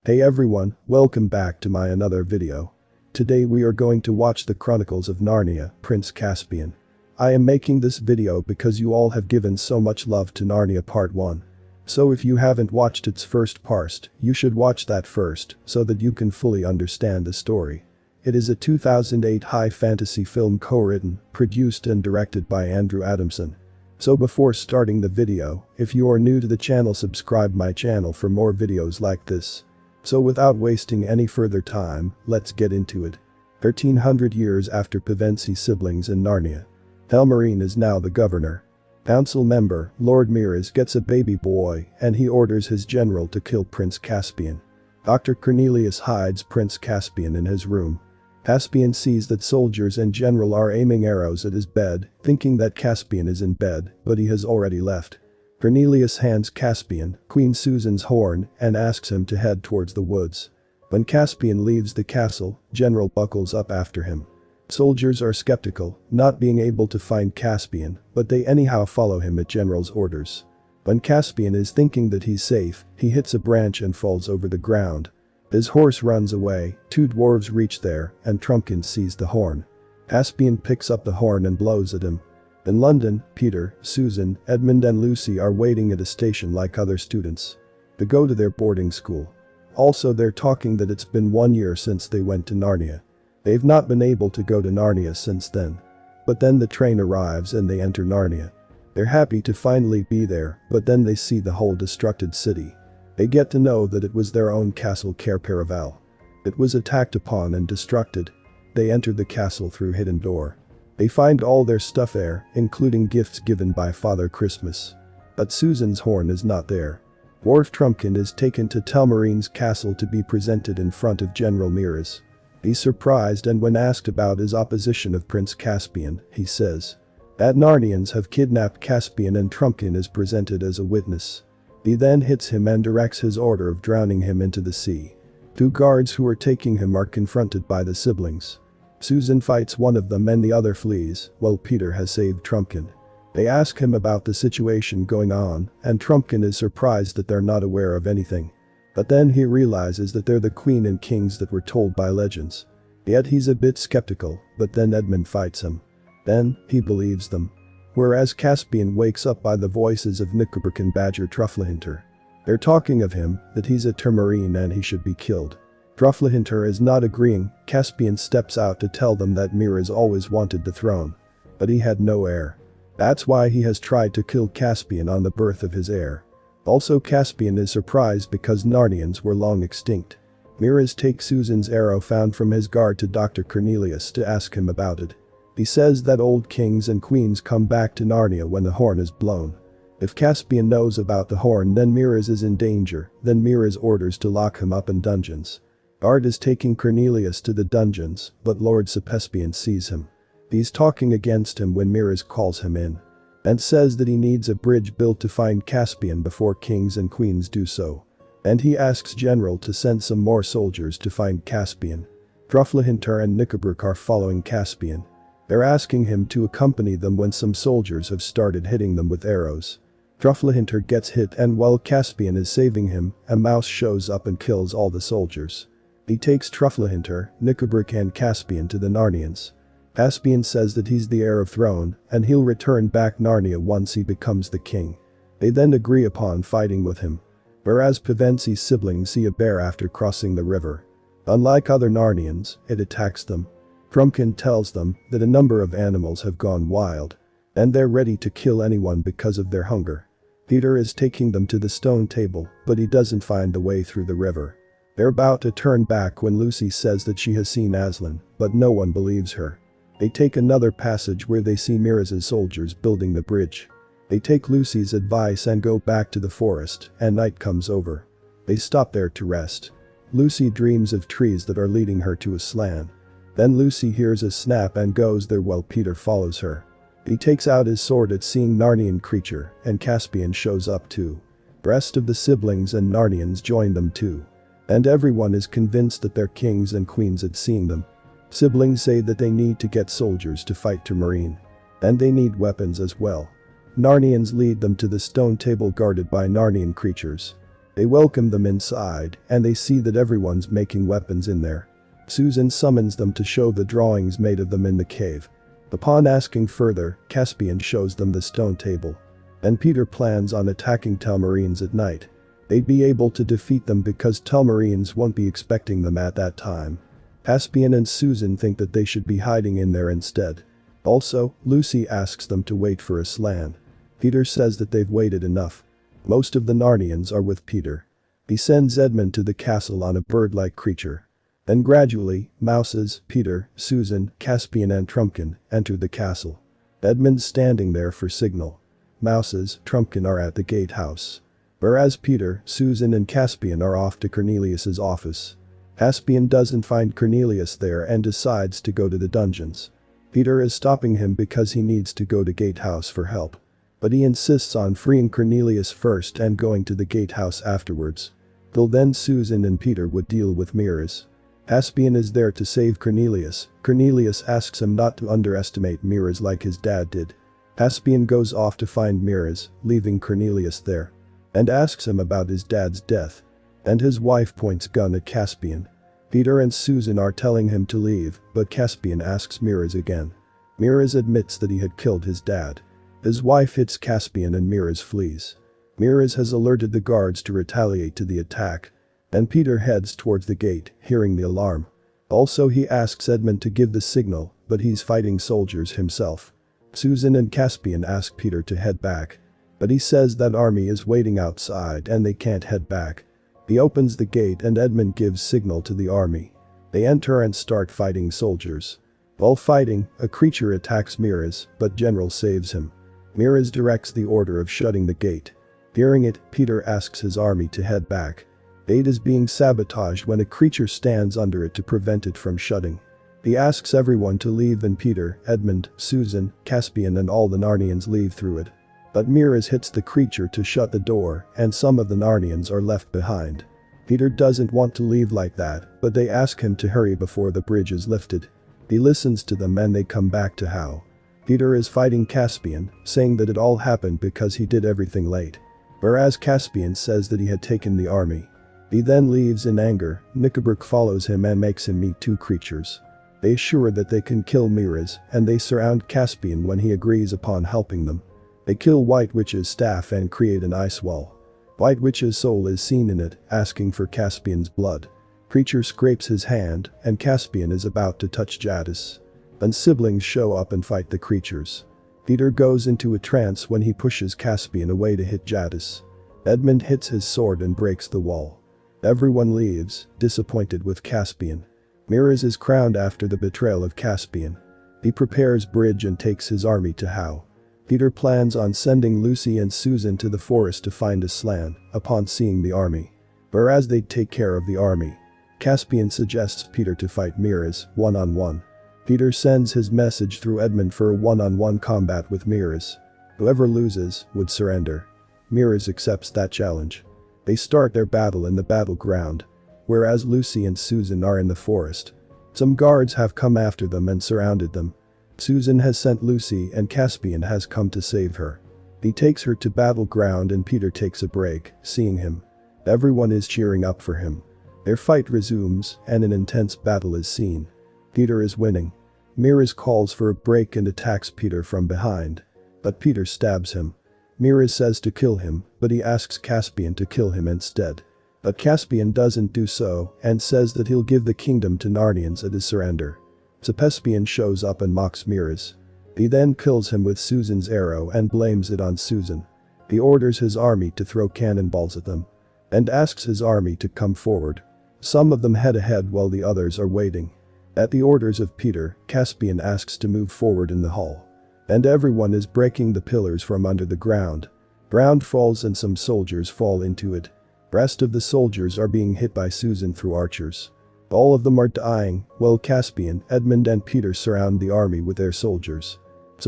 Hey everyone, welcome back to my another video. Today we are going to watch the Chronicles of Narnia, Prince Caspian. I am making this video because you all have given so much love to Narnia Part 1. So if you haven't watched its first part, you should watch that first so that you can fully understand the story. It is a 2008 high fantasy film co-written, produced and directed by Andrew Adamson. So before starting the video, if you are new to the channel, subscribe my channel for more videos like this. So without wasting any further time, let's get into it. 1300 years after Pevensie siblings in Narnia. Telmarine is now the governor. Council member, Lord Miraz, gets a baby boy and he orders his general to kill Prince Caspian. Dr. Cornelius hides Prince Caspian in his room. Caspian sees that soldiers and general are aiming arrows at his bed, thinking that Caspian is in bed, but he has already left. Cornelius hands Caspian Queen Susan's horn and asks him to head towards the woods. When Caspian leaves the castle, General buckles up after him. Soldiers are skeptical, not being able to find Caspian, but they anyhow follow him at General's orders. When Caspian is thinking that he's safe, he hits a branch and falls over the ground. His horse runs away, two dwarves reach there, and Trumpkin sees the horn. Caspian picks up the horn and blows at him. In London, Peter, Susan, Edmund and Lucy are waiting at a station like other students. They go to their boarding school. Also they're talking that it's been 1 year since they went to Narnia. They've not been able to go to Narnia since then. But then the train arrives and they enter Narnia. They're happy to finally be there, but then they see the whole destructed city. They get to know that it was their own castle Cair Paravel. It was attacked upon and destructed. They enter the castle through hidden door. They find all their stuff there, including gifts given by Father Christmas. But Susan's horn is not there. Dwarf Trumpkin is taken to Telmarine's castle to be presented in front of General Miraz. He's surprised, and when asked about his opposition of Prince Caspian, he says that Narnians have kidnapped Caspian and Trumpkin is presented as a witness. He then hits him and directs his order of drowning him into the sea. Two guards who are taking him are confronted by the siblings. Susan fights one of them and the other flees, while Peter has saved Trumpkin. They ask him about the situation going on, and Trumpkin is surprised that they're not aware of anything. But then he realizes that they're the queen and kings that were told by legends. Yet he's a bit skeptical, but then Edmund fights him. Then, he believes them. Whereas Caspian wakes up by the voices of Knickerbock and Badger Trufflehinter. They're talking of him, that he's a Telmarine and he should be killed. Trufflehinter is not agreeing. Caspian steps out to tell them that Miraz always wanted the throne. But he had no heir. That's why he has tried to kill Caspian on the birth of his heir. Also Caspian is surprised because Narnians were long extinct. Miraz takes Susan's arrow found from his guard to Dr. Cornelius to ask him about it. He says that old kings and queens come back to Narnia when the horn is blown. If Caspian knows about the horn, then Miraz is in danger, then Miraz orders to lock him up in dungeons. Guard is taking Cornelius to the dungeons, but Lord Caspian sees him. He's talking against him when Miraz calls him in. And says that he needs a bridge built to find Caspian before kings and queens do so. And he asks General to send some more soldiers to find Caspian. Trufflehinter and Knickerbock are following Caspian. They're asking him to accompany them when some soldiers have started hitting them with arrows. Trufflehinter gets hit, and while Caspian is saving him, a mouse shows up and kills all the soldiers. He takes Trufflehinter, Knickerbock and Caspian to the Narnians. Caspian says that he's the heir of throne and he'll return back Narnia once he becomes the king. They then agree upon fighting with him. Whereas Pevensie's siblings see a bear after crossing the river. Unlike other Narnians, it attacks them. Trumpkin tells them that a number of animals have gone wild. And they're ready to kill anyone because of their hunger. Peter is taking them to the stone table, but he doesn't find the way through the river. They're about to turn back when Lucy says that she has seen Aslan, but no one believes her. They take another passage where they see Miraz's soldiers building the bridge. They take Lucy's advice and go back to the forest, and night comes over. They stop there to rest. Lucy dreams of trees that are leading her to Aslan. Then Lucy hears a snap and goes there while Peter follows her. He takes out his sword at seeing Narnian creature, and Caspian shows up too. The rest of the siblings and Narnians join them too. And everyone is convinced that they're kings and queens at seeing them. Siblings say that they need to get soldiers to fight Telmarine. And they need weapons as well. Narnians lead them to the stone table guarded by Narnian creatures. They welcome them inside and they see that everyone's making weapons in there. Susan summons them to show the drawings made of them in the cave. Upon asking further, Caspian shows them the stone table. And Peter plans on attacking Telmarines at night. They'd be able to defeat them because Telmarines won't be expecting them at that time. Caspian and Susan think that they should be hiding in there instead. Also, Lucy asks them to wait for Aslan. Peter says that they've waited enough. Most of the Narnians are with Peter. He sends Edmund to the castle on a bird-like creature. Then gradually, Mouses, Peter, Susan, Caspian and Trumpkin enter the castle. Edmund's standing there for signal. Mouses, Trumpkin are at the gatehouse. Whereas Peter, Susan and Caspian are off to Cornelius's office. Caspian doesn't find Cornelius there and decides to go to the dungeons. Peter is stopping him because he needs to go to Gatehouse for help. But he insists on freeing Cornelius first and going to the Gatehouse afterwards. Till then Susan and Peter would deal with Miraz. Caspian is there to save Cornelius. Cornelius asks him not to underestimate Miraz like his dad did. Caspian goes off to find Miraz, leaving Cornelius there. And asks him about his dad's death. And his wife points gun at Caspian. Peter and Susan are telling him to leave, but Caspian asks Miraz again. Miraz admits that he had killed his dad. His wife hits Caspian and Miraz flees. Miraz has alerted the guards to retaliate to the attack. And Peter heads towards the gate, hearing the alarm. Also he asks Edmund to give the signal, but he's fighting soldiers himself. Susan and Caspian ask Peter to head back. But he says that army is waiting outside and they can't head back. He opens the gate and Edmund gives signal to the army. They enter and start fighting soldiers. While fighting, a creature attacks Miraz, but General saves him. Miraz directs the order of shutting the gate. Hearing it, Peter asks his army to head back. Gate is being sabotaged when a creature stands under it to prevent it from shutting. He asks everyone to leave and Peter, Edmund, Susan, Caspian and all the Narnians leave through it. But Miraz hits the creature to shut the door and some of the Narnians are left behind. Peter doesn't want to leave like that, but they ask him to hurry before the bridge is lifted. He listens to them and they come back to how Peter is fighting Caspian, saying that it all happened because he did everything late. Whereas Caspian says that he had taken the army. He then leaves in anger. Knickerbock follows him and makes him meet two creatures. They assure that they can kill Miraz and they surround Caspian when he agrees upon helping them. They kill White Witch's staff and create an ice wall. White Witch's soul is seen in it, asking for Caspian's blood. Creature scrapes his hand and Caspian is about to touch Jadis. Then siblings show up and fight the creatures. Peter goes into a trance when he pushes Caspian away to hit Jadis. Edmund hits his sword and breaks the wall. Everyone leaves, disappointed with Caspian. Miraz is crowned after the betrayal of Caspian. He prepares bridge and takes his army to How. Peter plans on sending Lucy and Susan to the forest to find Aslan, upon seeing the army. Whereas they'd take care of the army. Caspian suggests Peter to fight Miraz, one-on-one. Peter sends his message through Edmund for a one-on-one combat with Miraz. Whoever loses, would surrender. Miraz accepts that challenge. They start their battle in the battleground. Whereas Lucy and Susan are in the forest. Some guards have come after them and surrounded them. Susan has sent Lucy and Caspian has come to save her. He takes her to battleground and Peter takes a break, seeing him. Everyone is cheering up for him. Their fight resumes and an intense battle is seen. Peter is winning. Miraz calls for a break and attacks Peter from behind. But Peter stabs him. Miraz says to kill him, but he asks Caspian to kill him instead. But Caspian doesn't do so and says that he'll give the kingdom to Narnians at his surrender. Caspian shows up and mocks Miraz. He then kills him with Susan's arrow and blames it on Susan. He orders his army to throw cannonballs at them. And asks his army to come forward. Some of them head ahead while the others are waiting. At the orders of Peter, Caspian asks to move forward in the hall. And everyone is breaking the pillars from under the ground. Ground falls and some soldiers fall into it. Rest of the soldiers are being hit by Susan through archers. All of them are dying, while Caspian, Edmund and Peter surround the army with their soldiers.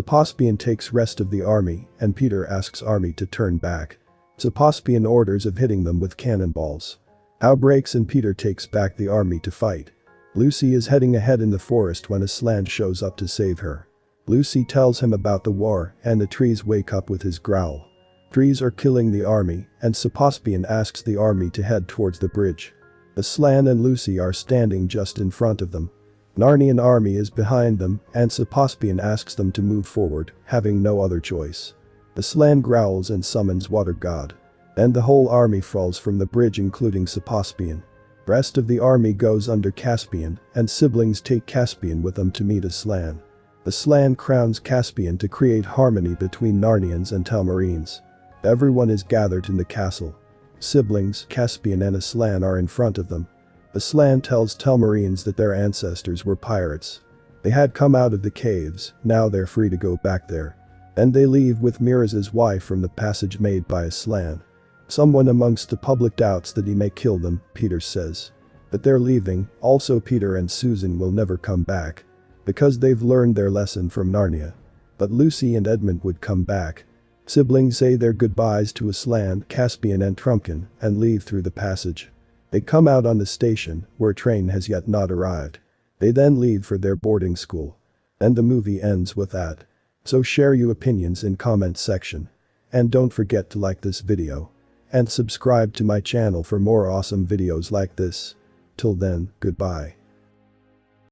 Caspian takes rest of the army and Peter asks army to turn back. Caspian orders of hitting them with cannonballs. How breaks and Peter takes back the army to fight. Lucy is heading ahead in the forest when Aslan shows up to save her. Lucy tells him about the war and the trees wake up with his growl. Trees are killing the army, and Caspian asks the army to head towards the bridge. Aslan and Lucy are standing just in front of them. Narnian army is behind them, and Caspian asks them to move forward, having no other choice. Aslan growls and summons Water God. And the whole army falls from the bridge including Caspian. Rest of the army goes under Caspian, and siblings take Caspian with them to meet Aslan. Aslan crowns Caspian to create harmony between Narnians and Telmarines. Everyone is gathered in the castle. Siblings, Caspian and Aslan are in front of them. Aslan tells Telmarines that their ancestors were pirates. They had come out of the caves, now they're free to go back there. And they leave with Miraz's wife from the passage made by Aslan. Someone amongst the public doubts that he may kill them, Peter says. But they're leaving, also Peter and Susan will never come back. Because they've learned their lesson from Narnia. But Lucy and Edmund would come back. Siblings say their goodbyes to Aslan, Caspian and Trumpkin, and leave through the passage. They come out on the station, where a train has yet not arrived. They then leave for their boarding school. And the movie ends with that. So share your opinions in comment section. And don't forget to like this video. And subscribe to my channel for more awesome videos like this. Till then, goodbye.